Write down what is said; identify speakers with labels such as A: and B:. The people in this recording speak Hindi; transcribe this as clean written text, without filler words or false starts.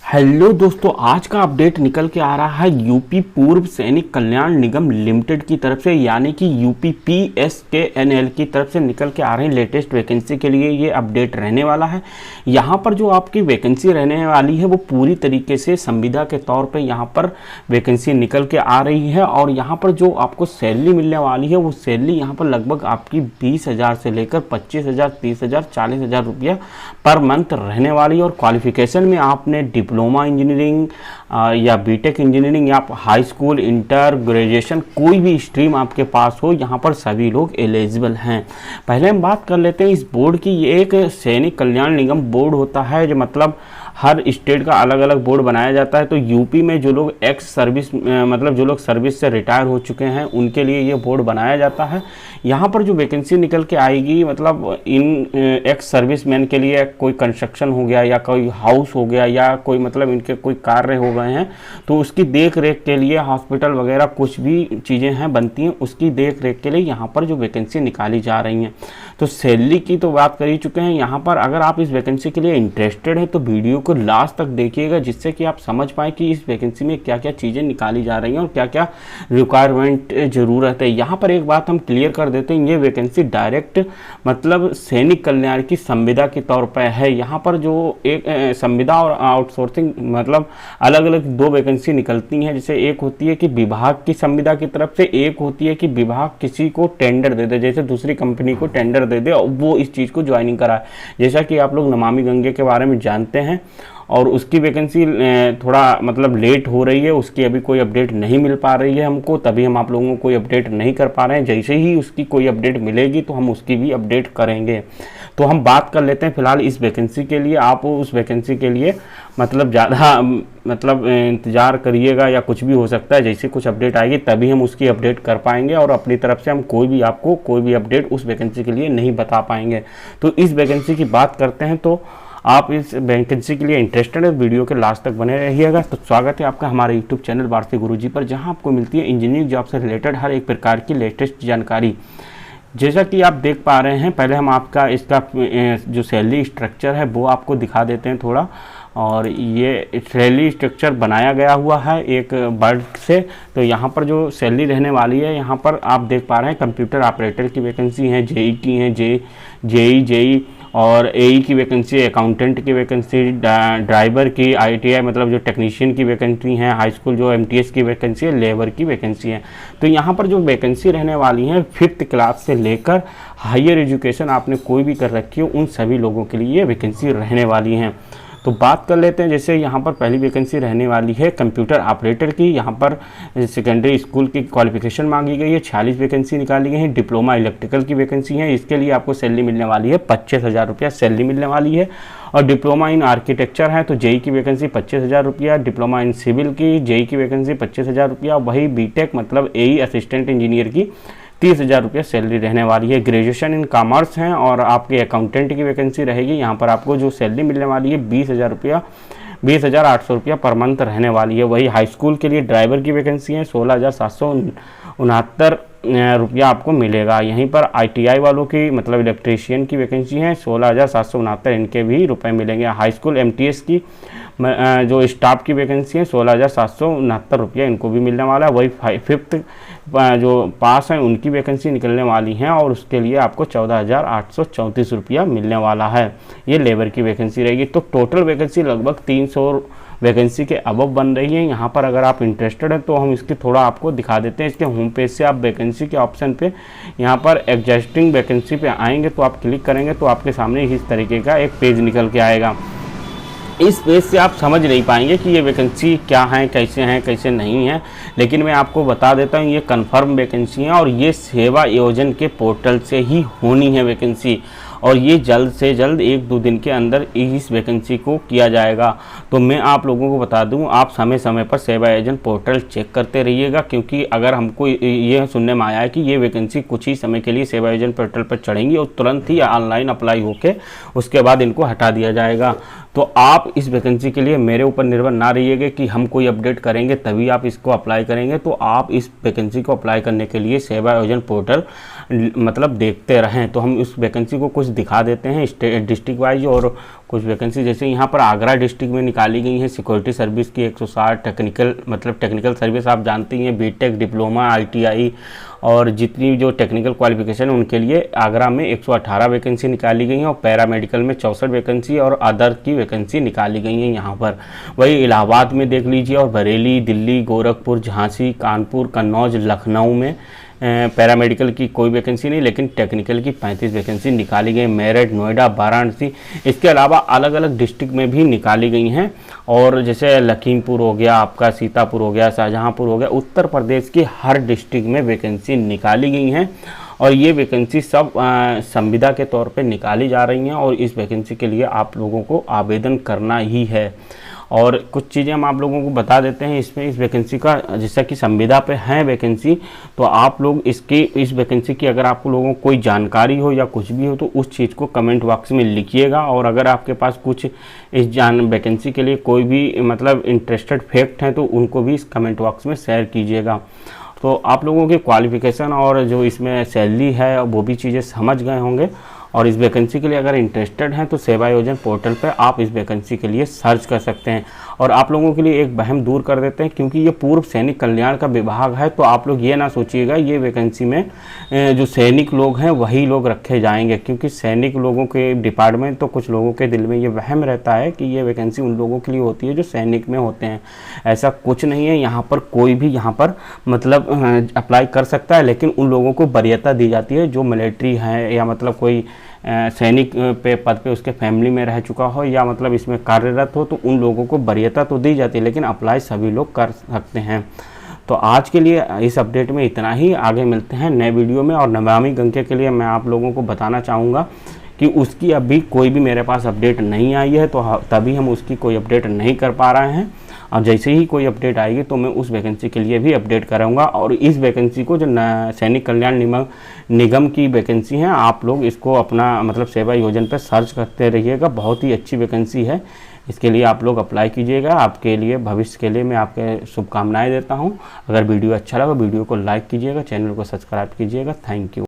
A: हेलो दोस्तों, आज का अपडेट निकल के आ रहा है यूपी पूर्व सैनिक कल्याण निगम लिमिटेड की तरफ से, यानी कि यूपी PSKNL की तरफ से निकल के आ रही लेटेस्ट वैकेंसी के लिए ये अपडेट रहने वाला है। यहाँ पर जो आपकी वैकेंसी रहने वाली है वो पूरी तरीके से संविदा के तौर पे यहाँ पर वैकेंसी निकल के आ रही है। और यहाँ पर जो आपको सैलरी मिलने वाली है वो सैलरी यहाँ पर लगभग आपकी 20,000 से लेकर 25,000, 30,000, 40,000 रुपया पर मंथ रहने वाली है। और क्वालिफिकेशन में आपने डिप्लोमा इंजीनियरिंग या बीटेक इंजीनियरिंग या हाई स्कूल, इंटर, ग्रेजुएशन, कोई भी स्ट्रीम आपके पास हो, यहाँ पर सभी लोग एलिजिबल हैं। पहले हम बात कर लेते हैं इस बोर्ड की। ये एक सैनिक कल्याण निगम बोर्ड होता है, जो मतलब हर स्टेट का अलग अलग बोर्ड बनाया जाता है। तो यूपी में जो लोग एक्स सर्विस मतलब जो लोग सर्विस से रिटायर हो चुके हैं उनके लिए ये बोर्ड बनाया जाता है। यहाँ पर जो वैकेंसी निकल के आएगी, मतलब इन एक्स सर्विसमैन के लिए कोई कंस्ट्रक्शन हो गया या कोई हाउस हो गया या कोई मतलब इनके कोई कार्य हो गए हैं, तो उसकी देख रेख के लिए हॉस्पिटल वगैरह कुछ भी चीज़ें हैं बनती हैं, उसकी देख रेख के लिए यहाँ पर जो वैकेंसी निकाली जा रही हैं। तो सैलरी की तो बात कर ही चुके हैं। यहाँ पर अगर आप इस वैकेंसी के लिए इंटरेस्टेड हैं तो वीडियो को लास्ट तक देखिएगा, जिससे कि आप समझ पाएँ कि इस वैकेंसी में क्या क्या चीज़ें निकाली जा रही हैं और क्या क्या रिक्वायरमेंट ज़रूरत है। यहाँ पर एक बात हम क्लियर कर देते हैं, ये वैकेंसी डायरेक्ट मतलब सैनिक कल्याण की संविदा के तौर पर है। यहाँ पर जो एक संविदा और आउटसोर्सिंग मतलब अलग अलग दो वैकेंसी निकलती हैं। जैसे एक होती है कि विभाग की संविदा की तरफ से, एक होती है कि विभाग किसी को टेंडर दे दे, जैसे दूसरी कंपनी को टेंडर दे दे और वो इस चीज़ को ज्वाइनिंग कराए। जैसा कि आप लोग नमामि गंगे के बारे में जानते हैं, और उसकी वैकेंसी थोड़ा मतलब लेट हो रही है, उसकी अभी कोई अपडेट नहीं मिल पा रही है हमको, तभी हम आप लोगों को कोई अपडेट नहीं कर पा रहे हैं। जैसे ही उसकी कोई अपडेट मिलेगी तो हम उसकी भी अपडेट करेंगे। तो हम बात कर लेते हैं फिलहाल इस वैकेंसी के लिए। आप उस वैकेंसी के लिए मतलब ज़्यादा मतलब इंतज़ार करिएगा, या कुछ भी हो सकता है, जैसे कुछ अपडेट आएगी तभी हम उसकी अपडेट कर पाएंगे, और अपनी तरफ से हम आपको कोई भी अपडेट उस वैकेंसी के लिए नहीं बता पाएंगे। तो इस वैकेंसी की बात करते हैं। तो आप इस वैकेंसी के लिए इंटरेस्टेड है, वीडियो के लास्ट तक बने रहिएगा। तो स्वागत है आपका हमारे यूट्यूब चैनल वारसी गुरुजी पर, जहां आपको मिलती है इंजीनियरिंग जॉब से रिलेटेड हर एक प्रकार की लेटेस्ट जानकारी। जैसा कि आप देख पा रहे हैं, पहले हम आपका इसका जो सैलरी स्ट्रक्चर है वो आपको दिखा देते हैं थोड़ा। और ये सैलरी स्ट्रक्चर बनाया गया हुआ है एक वर्ड से। तो यहाँ पर जो सैलरी रहने वाली है, यहाँ पर आप देख पा रहे हैं कंप्यूटर ऑपरेटर की वैकेंसी है, जेई की है, जेई और एई की वैकेंसी, अकाउंटेंट की वैकेंसी, ड्राइवर की, ITI मतलब जो टेक्नीशियन की वैकेंसी है, हाई स्कूल जो MTS की वैकेंसी है, लेबर की वैकेंसी है। तो यहाँ पर जो वैकेंसी रहने वाली है 5th क्लास से लेकर हायर एजुकेशन आपने कोई भी कर रखी हो, उन सभी लोगों के लिए ये वैकेंसी रहने वाली हैं। तो बात कर लेते हैं। जैसे यहाँ पर पहली वैकेंसी रहने वाली है कंप्यूटर ऑपरेटर की। यहाँ पर सेकेंडरी स्कूल की क्वालिफिकेशन मांगी गई है, 46 वैकेंसी निकाली गई है। डिप्लोमा इलेक्ट्रिकल की वैकेंसी है, इसके लिए आपको सैलरी मिलने वाली है 25,000 रुपया सैलरी मिलने वाली है। और डिप्लोमा इन आर्किटेक्चर है तो जेई की वैकेंसी 25,000 रुपया, डिप्लोमा इन सिविल की जेई की वैकेंसी 25,000 रुपया। वही बीटेक मतलब एई असिस्टेंट इंजीनियर की 30,000 रुपया सैलरी रहने वाली है। ग्रेजुएशन इन कॉमर्स हैं और आपके अकाउंटेंट की वैकेंसी रहेगी। यहाँ पर आपको जो सैलरी मिलने वाली है 20,000 रुपया, 20,800 रुपया पर मंथ रहने वाली है। वही हाई स्कूल के लिए ड्राइवर की वैकेंसी है, 16,769 रुपया आपको मिलेगा। यहीं पर ITI वालों की मतलब इलेक्ट्रीशियन की वैकेंसी है, 16,769 इनके भी रुपए मिलेंगे। हाई स्कूल MTS की जो स्टाफ की वैकेंसी है 16,769 रुपया इनको भी मिलने वाला है। वही 5th जो पास हैं उनकी वैकेंसी निकलने वाली हैं, और उसके लिए आपको 14,834 रुपया मिलने वाला है। ये लेबर की वैकेंसी रहेगी। तो टोटल वैकेंसी लगभग 300 वैकेंसी के अबव बन रही है। यहाँ पर अगर आप इंटरेस्टेड हैं तो हम इसकी थोड़ा आपको दिखा देते हैं। इसके होम पेज से आप वैकेंसी के ऑप्शन पे यहाँ पर एग्जिस्टिंग वैकेंसी पे आएंगे तो आप क्लिक करेंगे तो आपके सामने इस तरीके का एक पेज निकल के आएगा। इस पेज से आप समझ नहीं पाएंगे कि ये वैकेंसी क्या है, कैसे नहीं है, लेकिन मैं आपको बता देता हूँ ये कंफर्म वैकेंसी है और ये सेवा योजन के पोर्टल से ही होनी है वैकेंसी। और ये जल्द से जल्द 1-2 दिन के अंदर इस वैकेंसी को किया जाएगा। तो मैं आप लोगों को बता दूं, आप समय समय पर सेवा एजेंट पोर्टल चेक करते रहिएगा, क्योंकि अगर हमको ये सुनने में आया है कि ये वैकेंसी कुछ ही समय के लिए सेवा एजेंट पोर्टल पर चढ़ेंगी और तुरंत ही ऑनलाइन अप्लाई होके उसके बाद इनको हटा दिया जाएगा। तो आप इस वैकेंसी के लिए मेरे ऊपर निर्भर ना रहिएगा कि हम कोई अपडेट करेंगे तभी आप इसको अप्लाई करेंगे। तो आप इस वैकेंसी को अप्लाई करने के लिए सेवा योजन पोर्टल मतलब देखते रहें। तो हम इस वैकेंसी को कुछ दिखा देते हैं डिस्ट्रिक्ट वाइज और कुछ वैकेंसी जैसे यहाँ पर आगरा डिस्ट्रिक्ट में निकाली गई हैं सिक्योरिटी सर्विस की 160, टेक्निकल सर्विस आप जानती हैं, बीटेक, डिप्लोमा, ITI और जितनी जो टेक्निकल क्वालिफिकेशन है उनके लिए आगरा में 118 वैकेंसी निकाली गई हैं और पैरामेडिकल में 64 वैकेंसी और अदर की वैकेंसी निकाली गई हैं यहाँ पर। वही इलाहाबाद में देख लीजिए और बरेली, दिल्ली, गोरखपुर, झांसी, कानपुर, कन्नौज, लखनऊ में पैरामेडिकल की कोई वैकेंसी नहीं, लेकिन टेक्निकल की 35 वैकेंसी निकाली गई। मेरठ, नोएडा, वाराणसी, इसके अलावा अलग अलग डिस्ट्रिक्ट में भी निकाली गई हैं। और जैसे लखीमपुर हो गया, आपका सीतापुर हो गया, शाहजहांपुर हो गया, उत्तर प्रदेश की हर डिस्ट्रिक्ट में वैकेंसी निकाली गई हैं। और ये वैकेंसी सब संविदा के तौर पे निकाली जा रही हैं और इस वैकेंसी के लिए आप लोगों को आवेदन करना ही है। और कुछ चीज़ें हम आप लोगों को बता देते हैं इसमें, इस वैकेंसी का, जैसा कि संविदा पे है वैकेंसी, तो आप लोग इस वैकेंसी की अगर आप लोगों को कोई जानकारी हो या कुछ भी हो तो उस चीज़ को कमेंट बॉक्स में लिखिएगा। और अगर आपके पास कुछ इस वैकेंसी के लिए कोई भी मतलब इंटरेस्टेड फैक्ट हैं तो उनको भी इस कमेंट बॉक्स में शेयर कीजिएगा। तो आप लोगों की क्वालिफिकेशन और जो इसमें सैलरी है वो भी चीज़ें समझ गए होंगे। और इस वैकेंसी के लिए अगर इंटरेस्टेड हैं तो सेवा योजना पोर्टल पर आप इस वैकेंसी के लिए सर्च कर सकते हैं। और आप लोगों के लिए एक वहम दूर कर देते हैं, क्योंकि ये पूर्व सैनिक कल्याण का विभाग है, तो आप लोग ये ना सोचिएगा ये वैकेंसी में जो सैनिक लोग हैं वही लोग रखे जाएंगे, क्योंकि सैनिक लोगों के डिपार्टमेंट, तो कुछ लोगों के दिल में ये वहम रहता है कि ये वैकेंसी उन लोगों के लिए होती है जो सैनिक में होते हैं। ऐसा कुछ नहीं है, यहाँ पर कोई भी यहाँ पर मतलब अप्लाई कर सकता है, लेकिन उन लोगों को वरीयता दी जाती है जो मिलिट्री है या मतलब कोई सैनिक पे पद पे उसके फैमिली में रह चुका हो या मतलब इसमें कार्यरत हो, तो उन लोगों को वरीयता तो दी जाती है, लेकिन अप्लाई सभी लोग कर सकते हैं। तो आज के लिए इस अपडेट में इतना ही, आगे मिलते हैं नए वीडियो में। और नमामि गंगे के लिए मैं आप लोगों को बताना चाहूँगा कि उसकी अभी कोई भी मेरे पास अपडेट नहीं आई है, तो तभी हम उसकी कोई अपडेट नहीं कर पा रहे हैं। और जैसे ही कोई अपडेट आएगी तो मैं उस वैकेंसी के लिए भी अपडेट कराऊंगा। और इस वैकेंसी को जो सैनिक कल्याण निगम की वैकेंसी है, आप लोग इसको अपना मतलब सेवा योजना पर सर्च करते रहिएगा, बहुत ही अच्छी वैकेंसी है। इसके लिए आप लोग अप्लाई कीजिएगा, आपके लिए भविष्य के लिए मैं आपके शुभकामनाएं देता हूं। अगर वीडियो अच्छा लगा वीडियो को लाइक कीजिएगा, चैनल को सब्सक्राइब कीजिएगा। Thank you.